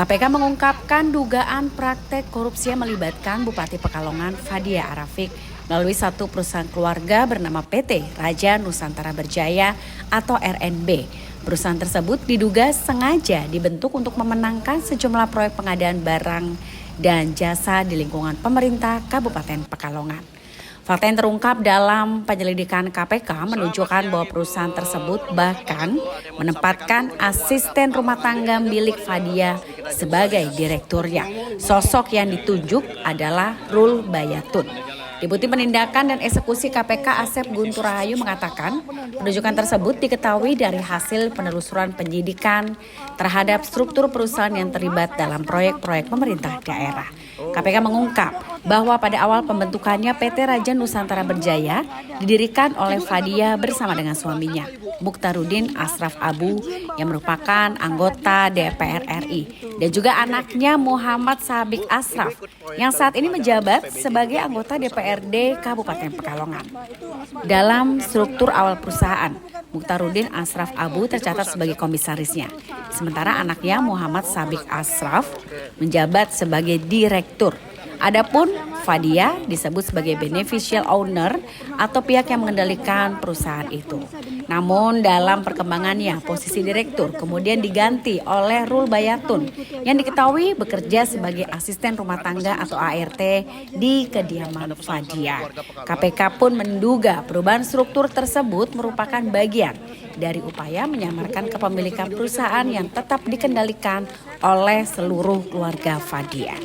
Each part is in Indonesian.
KPK mengungkapkan dugaan praktek korupsi yang melibatkan Bupati Pekalongan Fadia Arafik melalui satu perusahaan keluarga bernama PT Raja Nusantara Berjaya atau RNB. Perusahaan tersebut diduga sengaja dibentuk untuk memenangkan sejumlah proyek pengadaan barang dan jasa di lingkungan pemerintah Kabupaten Pekalongan. Fakta yang terungkap dalam penyelidikan KPK menunjukkan bahwa perusahaan tersebut bahkan menempatkan asisten rumah tangga milik Fadia sebagai direkturnya. Sosok yang ditunjuk adalah Rul Bayatun. Deputi Penindakan dan Eksekusi KPK Asep Guntur Rahayu mengatakan penunjukan tersebut diketahui dari hasil penelusuran penyidikan terhadap struktur perusahaan yang terlibat dalam proyek-proyek pemerintah daerah. KPK mengungkap bahwa pada awal pembentukannya PT Raja Nusantara Berjaya didirikan oleh Fadia bersama dengan suaminya, Mukhtaruddin Ashraf Abu yang merupakan anggota DPR RI dan juga anaknya Muhammad Sabik Ashraf yang saat ini menjabat sebagai anggota DPRD Kabupaten Pekalongan. Dalam struktur awal perusahaan, Mukhtaruddin Ashraf Abu tercatat sebagai komisarisnya, sementara anaknya Muhammad Sabik Ashraf menjabat sebagai direktur. Adapun Fadia disebut sebagai beneficial owner atau pihak yang mengendalikan perusahaan itu. Namun dalam perkembangannya posisi direktur kemudian diganti oleh Rul Bayatun yang diketahui bekerja sebagai asisten rumah tangga atau ART di kediaman Fadia. KPK pun menduga perubahan struktur tersebut merupakan bagian dari upaya menyamarkan kepemilikan perusahaan yang tetap dikendalikan oleh seluruh keluarga Fadia.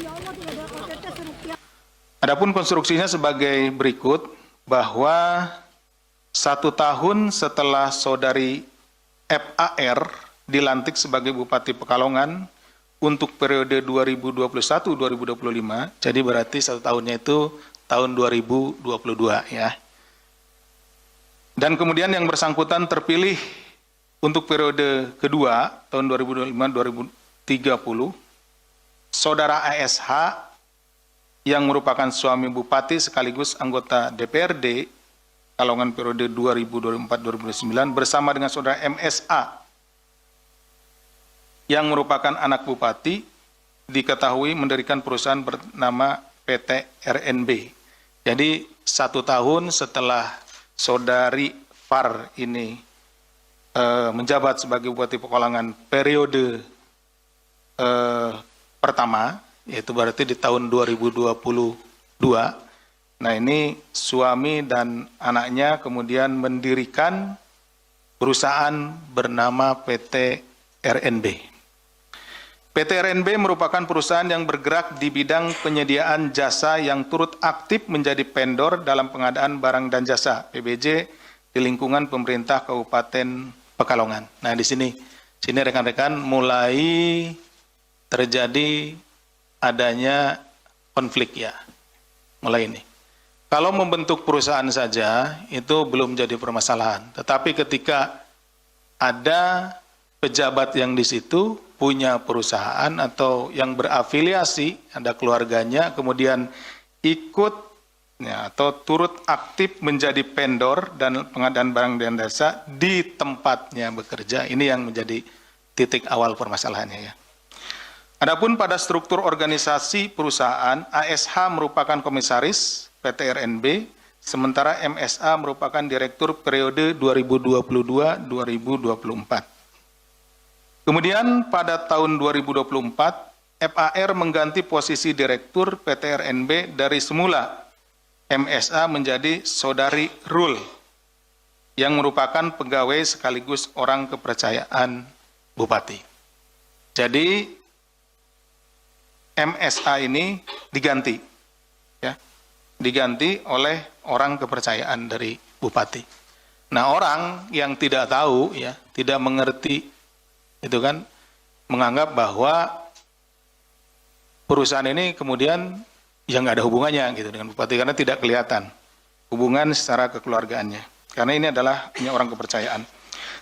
Adapun konstruksinya sebagai berikut, bahwa 1 tahun setelah saudari FAR dilantik sebagai Bupati Pekalongan untuk periode 2021-2025, jadi berarti 1 tahunnya itu tahun 2022 ya. Dan kemudian yang bersangkutan terpilih untuk periode kedua tahun 2025-2030, saudara ASH yang merupakan suami Bupati sekaligus anggota DPRD Pekalongan periode 2024-2029 bersama dengan saudara MSA yang merupakan anak Bupati diketahui mendirikan perusahaan bernama PT RNB. Jadi 1 tahun setelah saudari Far ini menjabat sebagai Bupati Pekalongan periode pertama, yaitu berarti di tahun 2022. Nah ini suami dan anaknya kemudian mendirikan perusahaan bernama PT RNB. PT RNB merupakan perusahaan yang bergerak di bidang penyediaan jasa yang turut aktif menjadi vendor dalam pengadaan barang dan jasa PBJ di lingkungan pemerintah Kabupaten Pekalongan. Nah di sini rekan-rekan mulai terjadi adanya konflik ya, mulai ini. Kalau membentuk perusahaan saja itu belum jadi permasalahan, tetapi ketika ada pejabat yang di situ punya perusahaan atau yang berafiliasi, ada keluarganya, kemudian ikut ya, atau turut aktif menjadi vendor dan pengadaan barang dan jasa di tempatnya bekerja, ini yang menjadi titik awal permasalahannya ya. Adapun pada struktur organisasi perusahaan, ASH merupakan komisaris PT RNB, sementara MSA merupakan direktur periode 2022-2024. Kemudian pada tahun 2024, FAR mengganti posisi direktur PT RNB dari semula MSA menjadi saudari Rul, yang merupakan pegawai sekaligus orang kepercayaan Bupati. Jadi MSA ini diganti, ya, diganti oleh orang kepercayaan dari Bupati. Nah orang yang tidak tahu, ya, tidak mengerti, itu kan menganggap bahwa perusahaan ini kemudian yang nggak ada hubungannya gitu dengan Bupati karena tidak kelihatan hubungan secara kekeluargaannya. Karena ini adalah punya orang kepercayaan.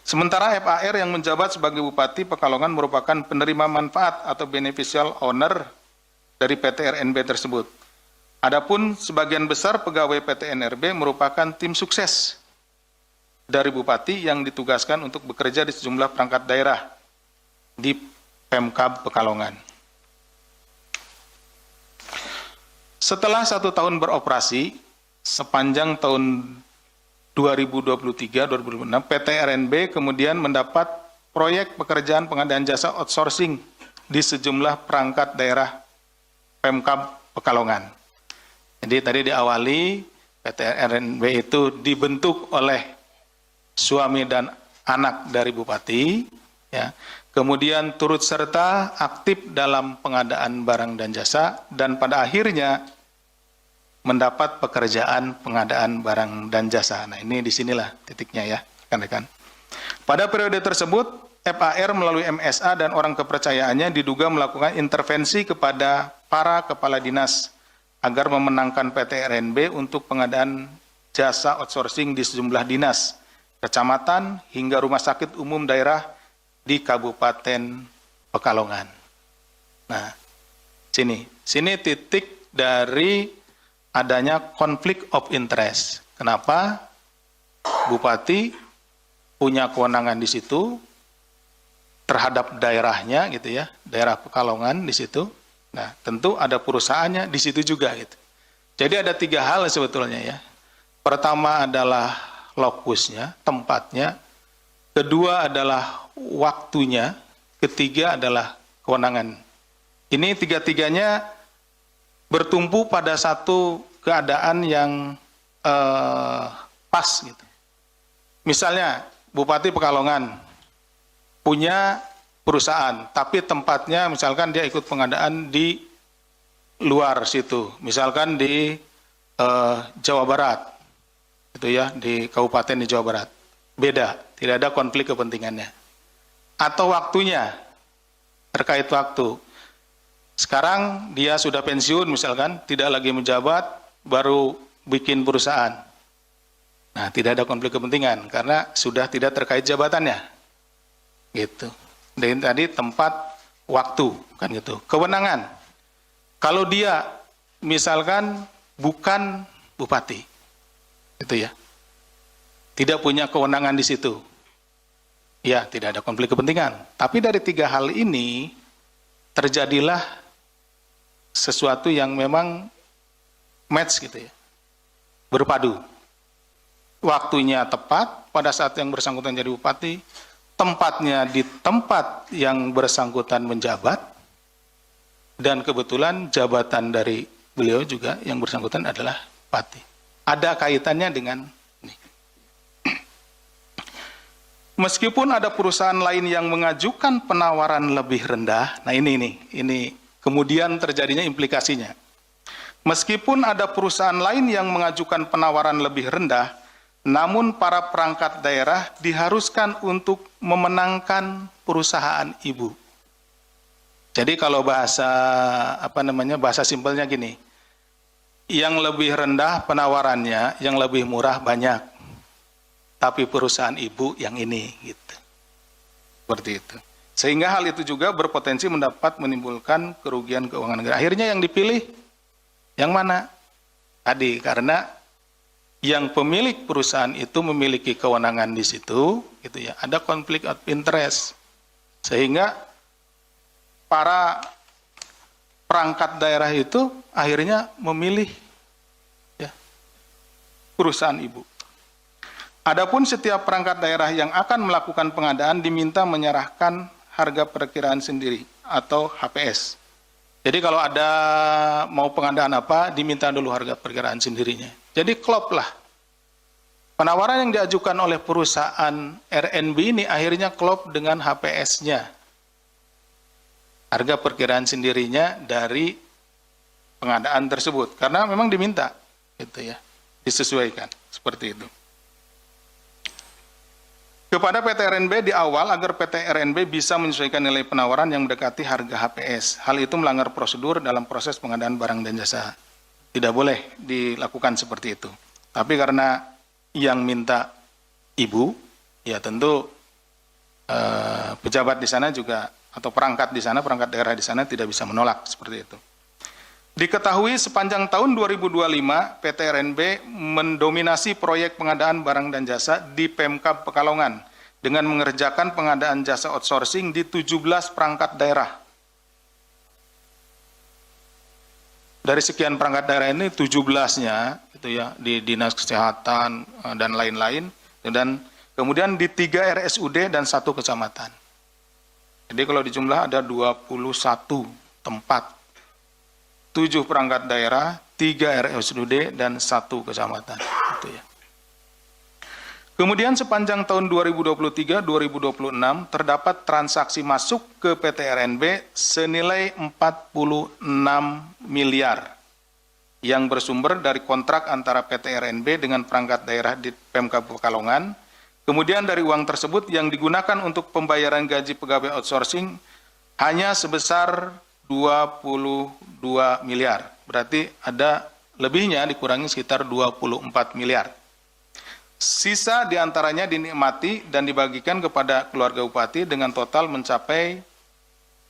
Sementara FAR yang menjabat sebagai Bupati Pekalongan merupakan penerima manfaat atau beneficial owner dari PT RNB tersebut. Adapun sebagian besar pegawai PT RNB merupakan tim sukses dari Bupati yang ditugaskan untuk bekerja di sejumlah perangkat daerah di Pemkab Pekalongan. Setelah 1 tahun beroperasi, sepanjang tahun 2023-2026, PT RNB kemudian mendapat proyek pekerjaan pengadaan jasa outsourcing di sejumlah perangkat daerah Pemkab Pekalongan. Jadi tadi diawali PT RNB itu dibentuk oleh suami dan anak dari bupati, ya. Kemudian turut serta aktif dalam pengadaan barang dan jasa, dan pada akhirnya mendapat pekerjaan pengadaan barang dan jasa. Nah, ini disinilah titiknya ya, rekan-rekan. Pada periode tersebut, FAR melalui MSA dan orang kepercayaannya diduga melakukan intervensi kepada para kepala dinas agar memenangkan PT RNB untuk pengadaan jasa outsourcing di sejumlah dinas, kecamatan, hingga rumah sakit umum daerah di Kabupaten Pekalongan. Nah, sini titik dari adanya konflik of interest. Kenapa? Bupati punya kewenangan di situ terhadap daerahnya gitu ya, daerah Pekalongan di situ. Nah, tentu ada perusahaannya di situ juga gitu. Jadi ada 3 hal sebetulnya ya. Pertama adalah lokusnya, tempatnya. Kedua adalah waktunya. Ketiga adalah kewenangan. Ini 3-tiganya bertumpu pada satu keadaan yang pas gitu. Misalnya Bupati Pekalongan punya perusahaan, tapi tempatnya misalkan dia ikut pengadaan di luar situ, misalkan di Jawa Barat, itu ya, di kabupaten di Jawa Barat, beda, tidak ada konflik kepentingannya. Atau waktunya, terkait waktu. Sekarang dia sudah pensiun misalkan, tidak lagi menjabat, baru bikin perusahaan. Nah, tidak ada konflik kepentingan karena sudah tidak terkait jabatannya. Gitu. Dan tadi tempat, waktu, kan gitu. Kewenangan. Kalau dia misalkan bukan bupati, itu ya, tidak punya kewenangan di situ, ya tidak ada konflik kepentingan. Tapi dari 3 hal ini terjadilah sesuatu yang memang match gitu ya, berpadu. Waktunya tepat pada saat yang bersangkutan jadi bupati, tempatnya di tempat yang bersangkutan menjabat, dan kebetulan jabatan dari beliau juga yang bersangkutan adalah bupati. Ada kaitannya dengan ini. Meskipun ada perusahaan lain yang mengajukan penawaran lebih rendah, nah ini kemudian terjadinya implikasinya. Meskipun ada perusahaan lain yang mengajukan penawaran lebih rendah, namun para perangkat daerah diharuskan untuk memenangkan perusahaan ibu. Jadi kalau bahasa bahasa simpelnya gini, yang lebih rendah penawarannya, yang lebih murah banyak, tapi perusahaan ibu yang ini, gitu. Seperti itu. Sehingga hal itu juga berpotensi menimbulkan kerugian keuangan negara. Akhirnya yang dipilih yang mana? Tadi karena yang pemilik perusahaan itu memiliki kewenangan di situ, gitu ya. Ada konflik of interest, sehingga para perangkat daerah itu akhirnya memilih ya, perusahaan ibu. Adapun setiap perangkat daerah yang akan melakukan pengadaan diminta menyerahkan harga perkiraan sendiri atau HPS. Jadi kalau ada mau pengadaan apa, diminta dulu harga perkiraan sendirinya. Jadi klop lah. Penawaran yang diajukan oleh perusahaan RNB ini akhirnya klop dengan HPS-nya. Harga perkiraan sendirinya dari pengadaan tersebut. Karena memang diminta, gitu ya, disesuaikan, seperti itu. Kepada PT RNB di awal agar PT RNB bisa menyesuaikan nilai penawaran yang mendekati harga HPS. Hal itu melanggar prosedur dalam proses pengadaan barang dan jasa. Tidak boleh dilakukan seperti itu. Tapi karena yang minta ibu, ya tentu pejabat di sana juga atau perangkat di sana, perangkat daerah di sana tidak bisa menolak seperti itu. Diketahui sepanjang tahun 2025 PT RNB mendominasi proyek pengadaan barang dan jasa di Pemkab Pekalongan dengan mengerjakan pengadaan jasa outsourcing di 17 perangkat daerah. Dari sekian perangkat daerah ini 17-nya itu ya di Dinas Kesehatan dan lain-lain, dan kemudian di 3 RSUD dan 1 kecamatan. Jadi kalau dijumlah ada 21 tempat, 7 perangkat daerah, 3 RSUD dan 1 kecamatan. Itu ya. Kemudian sepanjang tahun 2023-2026 terdapat transaksi masuk ke PT RNB senilai 46 miliar yang bersumber dari kontrak antara PT RNB dengan perangkat daerah di Pemkab Pekalongan. Kemudian dari uang tersebut yang digunakan untuk pembayaran gaji pegawai outsourcing hanya sebesar 22 miliar. Berarti ada lebihnya dikurangi sekitar 24 miliar. Sisa diantaranya dinikmati dan dibagikan kepada keluarga bupati dengan total mencapai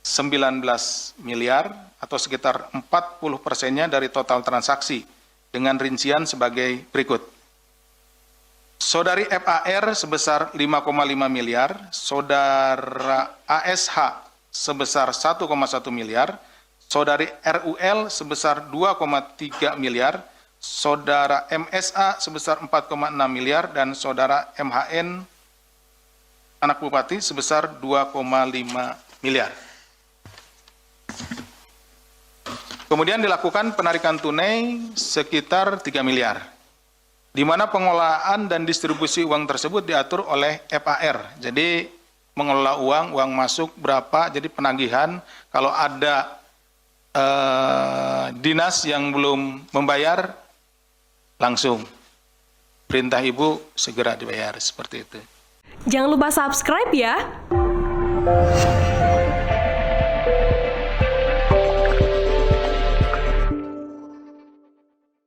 19 miliar atau sekitar 40%-nya dari total transaksi dengan rincian sebagai berikut. Saudari FAR sebesar 5,5 miliar, saudara ASH sebesar 1,1 miliar, saudari RUL sebesar 2,3 miliar, saudara MSA sebesar 4,6 miliar, dan saudara MHN anak bupati sebesar 2,5 miliar. Kemudian dilakukan penarikan tunai sekitar 3 miliar, di mana pengelolaan dan distribusi uang tersebut diatur oleh FAR. Jadi mengelola uang masuk berapa, jadi penagihan kalau ada dinas yang belum membayar, langsung perintah ibu segera dibayar, seperti itu. Jangan lupa subscribe ya.